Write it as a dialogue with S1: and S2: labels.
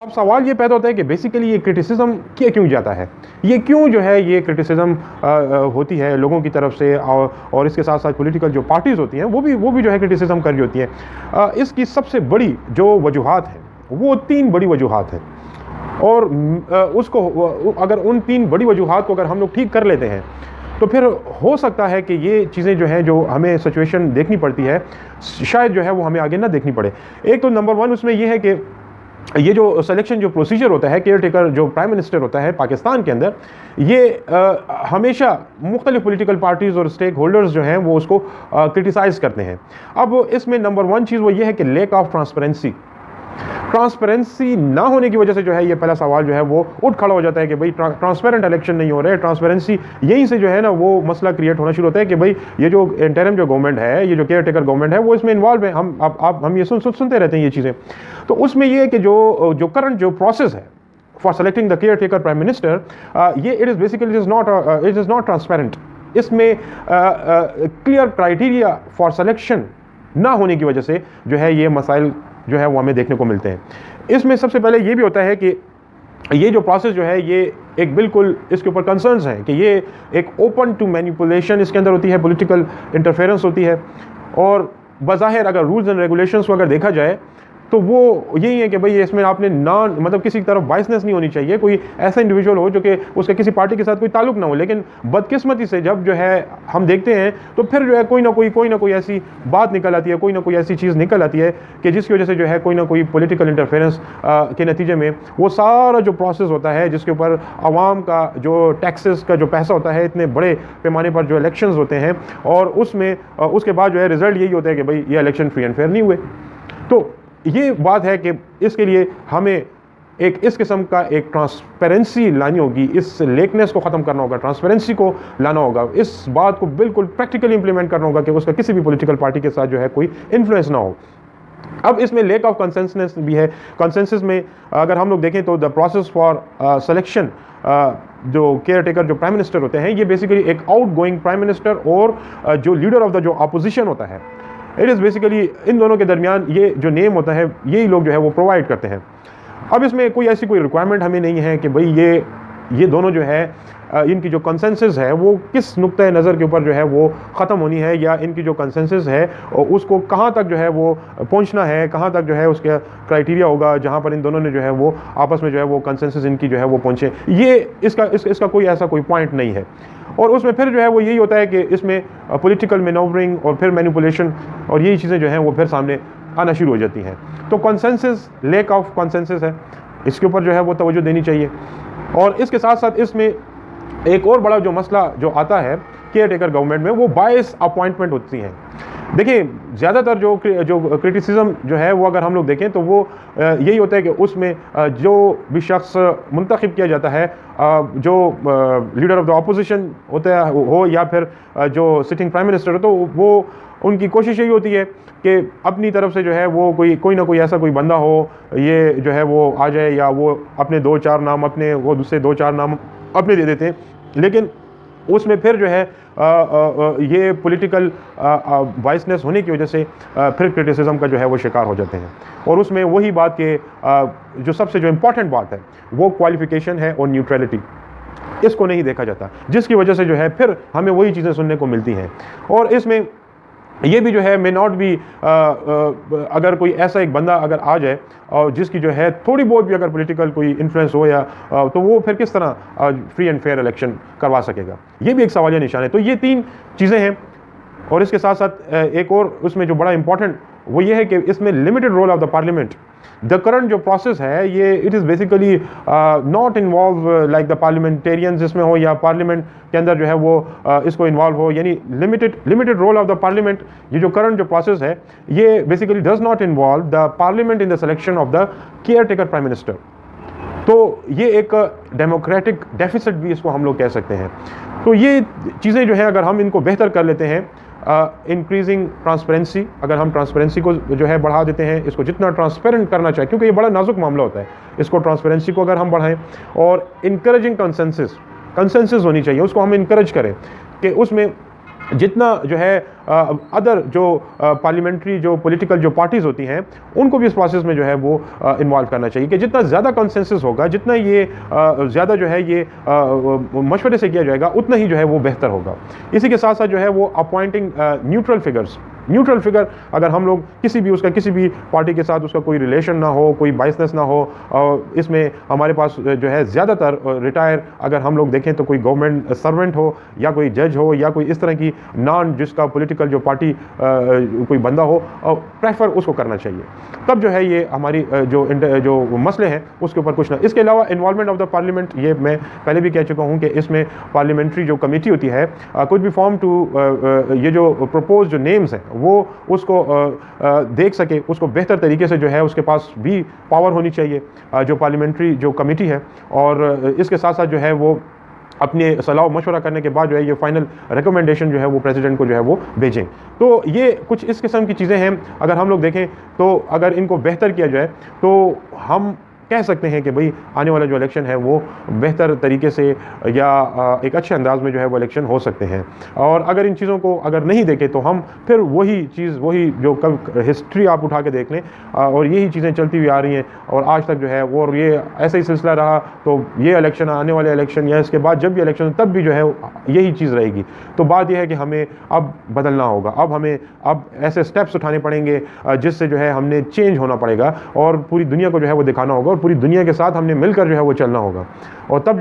S1: अब सवाल ये पैदा होता है कि बेसिकली ये क्रिटिसिज्म किया क्यों जाता है, ये क्यों जो है ये क्रिटिसिज्म होती है लोगों की तरफ से, और इसके साथ साथ पॉलिटिकल जो पार्टीज़ होती हैं वो भी जो है क्रिटिसिज्म कर रही होती हैं। इसकी सबसे बड़ी जो वजूहात है वो 3 बड़ी वजूहात हैं, और अगर उन 3 बड़ी वजूहात को अगर हम लोग ठीक कर लेते हैं तो फिर हो सकता है कि ये चीज़ें जो हैं जो हमें सिचुएशन देखनी पड़ती है शायद जो है वो हमें आगे ना देखनी पड़े। एक तो नंबर 1 उसमें ये है कि ये जो सिलेक्शन जो प्रोसीजर होता है, केयर टेकर जो प्राइम मिनिस्टर होता है पाकिस्तान के अंदर, ये हमेशा मुख्तलिफ पॉलिटिकल पार्टीज़ और स्टेक होल्डर्स जो हैं वो उसको क्रिटिसाइज़ करते हैं। अब इसमें नंबर 1 चीज़ वो ये है कि लेक ऑफ ट्रांसपेरेंसी ना होने की वजह से जो है ये पहला सवाल जो है वो उठ खड़ा हो जाता है कि भाई ट्रांसपेरेंट इलेक्शन नहीं हो रहे। ट्रांसपेरेंसी यहीं से जो है ना वो मसला क्रिएट होना शुरू होता है कि भाई ये जो इंटरिम जो गवर्नमेंट है, ये जो केयर टेकर गवर्नमेंट है, वो इसमें इन्वॉल्व है। हम ये सुनते रहते हैं ये चीज़ें। तो उसमें ये है कि जो करंट जो प्रोसेस है for selecting the caretaker prime minister, ये इट इज़ नॉट ट्रांसपेरेंट। इसमें क्लियर क्राइटेरिया फॉर सिलेक्शन ना होने की वजह से जो है ये मसाइल जो है वो हमें देखने को मिलते हैं। इसमें सबसे पहले ये भी होता है कि ये जो प्रोसेस जो है ये एक बिल्कुल इसके ऊपर कंसर्न्स हैं कि ये एक ओपन टू मैनिपुलेशन इसके अंदर होती है, पॉलिटिकल इंटरफेरेंस होती है, और बज़ाहिर अगर रूल्स एंड रेगुलेशंस को अगर देखा जाए तो वो यही है कि भाई इसमें आपने मतलब किसी की तरफ बाइसनेस नहीं होनी चाहिए, कोई ऐसा इंडिविजुअल हो जो कि उसका किसी पार्टी के साथ कोई ताल्लुक ना हो। लेकिन बदकिस्मती से जब जो है हम देखते हैं तो फिर जो है कोई ना कोई ऐसी बात निकल आती है, कोई ना कोई ऐसी चीज़ निकल आती है कि जिसकी वजह से जो है कोई ना कोई पॉलिटिकल इंटरफेरेंस के नतीजे में वो सारा जो प्रोसेस होता है जिसके ऊपर आवाम का जो टैक्सेस का जो पैसा होता है, इतने बड़े पैमाने पर जो इलेक्शंस होते हैं, और उसमें उसके बाद जो है रिजल्ट यही होता है कि भाई ये इलेक्शन फ्री एंड फेयर नहीं हुए। तो ये बात है कि इसके लिए हमें एक इस किस्म का एक ट्रांसपेरेंसी लानी होगी, इस लेकनेस को ख़त्म करना होगा, ट्रांसपेरेंसी को लाना होगा, इस बात को बिल्कुल प्रैक्टिकली इंप्लीमेंट करना होगा कि उसका किसी भी पॉलिटिकल पार्टी के साथ जो है कोई इन्फ्लुएंस ना हो। अब इसमें लेक ऑफ कंसेंसस भी है। कंसेंसस में अगर हम लोग देखें तो द प्रोसेस फॉर सिलेक्शन जो केयर टेकर जो प्राइम मिनिस्टर होते हैं, ये बेसिकली एक आउट गोइंग प्राइम मिनिस्टर और जो लीडर ऑफ द जो अपोजिशन होता है, इट इज़ बेसिकली इन दोनों के दरमियान ये जो नेम होता है यही लोग जो है वो प्रोवाइड करते हैं। अब इसमें कोई ऐसी कोई रिक्वायरमेंट हमें नहीं है कि भाई ये दोनों जो है इनकी जो कंसेंसस है वो किस नुक्ते नज़र के ऊपर जो है वो ख़त्म होनी है, या इनकी जो कंसेंसस है उसको कहाँ तक जो है वो पहुँचना है, कहाँ तक जो है उसका क्राइटेरिया होगा जहाँ पर इन दोनों ने जो है वो आपस में जो है वो कंसेंसस इनकी जो है वो पहुँचे। ये इसका कोई ऐसा कोई पॉइंट नहीं है। और उसमें फिर जो है वो यही होता है कि इसमें पॉलिटिकल मैनूवरिंग और फिर मैनिपुलेशन और यही चीज़ें जो हैं वो फिर सामने आना शुरू हो जाती हैं। तो कंसेंसस, लेक ऑफ कंसेंसस है, इसके ऊपर जो है वो तवज्जो देनी चाहिए। और इसके साथ साथ इसमें एक और बड़ा जो मसला जो आता है केयर टेकर गवर्नमेंट में, वो बायस अपॉइंटमेंट होती हैं। देखिए ज़्यादातर जो क्रिटिसिज्म जो है वो अगर हम लोग देखें तो वो यही होता है कि उसमें जो भी शख्स मुंतखब किया जाता है, जो लीडर ऑफ द अपोजिशन होता है हो या फिर जो सिटिंग प्राइम मिनिस्टर हो, तो वो उनकी कोशिश यही होती है कि अपनी तरफ से जो है वो कोई ना कोई ऐसा कोई बंदा हो, ये जो है वो आ जाए, या वो अपने 2-4 नाम अपने वो दूसरे 2-4 नाम अपने दे देते हैं। लेकिन उसमें फिर जो है ये पॉलिटिकल बाइसनेस होने की वजह से फिर क्रिटिसिज्म का जो है वो शिकार हो जाते हैं। और उसमें वही बात के जो सबसे जो इम्पॉर्टेंट बात है वो क्वालिफिकेशन है और न्यूट्रलिटी, इसको नहीं देखा जाता, जिसकी वजह से जो है फिर हमें वही चीज़ें सुनने को मिलती हैं। और इसमें ये भी जो है मे नॉट भी अगर कोई ऐसा एक बंदा अगर आ जाए और जिसकी जो है थोड़ी बहुत भी अगर पॉलिटिकल कोई इन्फ्लुएंस हो या तो वो फिर किस तरह फ्री एंड फेयर इलेक्शन करवा सकेगा, ये भी एक सवालिया निशान है। तो ये 3 चीज़ें हैं। और इसके साथ साथ एक और उसमें जो बड़ा इंपॉर्टेंट वो ये है कि इसमें limited role of the parliament. The current जो प्रोसेस है ये it is basically not involve like the parliamentarians इसमें हो या पार्लियामेंट के अंदर जो है वो इसको इन्वॉल्व हो, यानी limited role of the parliament. ये जो करंट जो प्रोसेस है ये basically does not involve the parliament in the selection of the caretaker prime minister. तो ये एक डेमोक्रेटिक डेफिसिट भी इसको हम लोग कह सकते हैं। तो ये चीज़ें जो है अगर हम इनको बेहतर कर लेते हैं, इंक्रीजिंग ट्रांसपेरेंसी, अगर हम ट्रांसपेरेंसी को जो है बढ़ा देते हैं, इसको जितना ट्रांसपेरेंट करना चाहिए क्योंकि ये बड़ा नाजुक मामला होता है, इसको ट्रांसपेरेंसी को अगर हम बढ़ाएं और इनकरेजिंग कंसेंसस होनी चाहिए, उसको हम इनकरेज करें कि उसमें जितना जो है अदर जो पार्लियामेंट्री जो पॉलिटिकल जो पार्टीज़ होती हैं उनको भी इस प्रोसेस में जो है वो इन्वॉल्व करना चाहिए कि जितना ज़्यादा कंसेंसस होगा, जितना ये ज़्यादा जो है ये मशवरे से किया जाएगा, उतना ही जो है वो बेहतर होगा। इसी के साथ साथ जो है वो अपॉइंटिंग न्यूट्रल फिगर, अगर हम लोग किसी भी पार्टी के साथ उसका कोई रिलेशन ना हो, कोई बायसनेस ना हो, और इसमें हमारे पास जो है ज़्यादातर रिटायर अगर हम लोग देखें तो कोई गवर्नमेंट सर्वेंट हो या कोई जज हो या कोई इस तरह की नॉन जिसका पॉलिटिकल जो पार्टी कोई बंदा हो, प्रेफर उसको करना चाहिए। तब जो है ये हमारी जो मसले हैं उसके ऊपर कुछ ना। इसके अलावा इन्वॉल्वमेंट ऑफ द पार्लियामेंट, ये मैं पहले भी कह चुका हूँ कि इसमें पार्लियामेंट्री जो कमेटी होती है कुड बी फॉर्म टू ये जो प्रपोज जो नेम्स हैं वो उसको देख सके, उसको बेहतर तरीके से जो है उसके पास भी पावर होनी चाहिए जो पार्लियामेंट्री जो कमेटी है। और इसके साथ साथ जो है वो अपने सलाह मशवरा करने के बाद जो है ये फाइनल रिकमेंडेशन जो है वो प्रेसिडेंट को जो है वो भेजें। तो ये कुछ इस किस्म की चीज़ें हैं। अगर हम लोग देखें तो अगर इनको बेहतर किया जाए तो हम कह सकते हैं कि भाई आने वाला जो इलेक्शन है वो बेहतर तरीके से या एक अच्छे अंदाज में जो है वो इलेक्शन हो सकते हैं। और अगर इन चीज़ों को अगर नहीं देखें तो हम फिर वही जो कब हिस्ट्री आप उठा के देख लें और यही चीज़ें चलती हुई आ रही हैं और आज तक जो है वो, और ये ऐसा ही सिलसिला रहा तो ये इलेक्शन, आने वाले इलेक्शन या इसके बाद जब भी इलेक्शन तब भी जो है यही चीज़ रहेगी। तो बात यह है कि हमें अब बदलना होगा, अब ऐसे स्टेप्स उठाने पड़ेंगे जिससे जो है हमने चेंज होना पड़ेगा और पूरी दुनिया को जो है वो दिखाना होगा और पूरी दुनिया के साथ हमने मिलकर जो है वो चलना होगा। और तब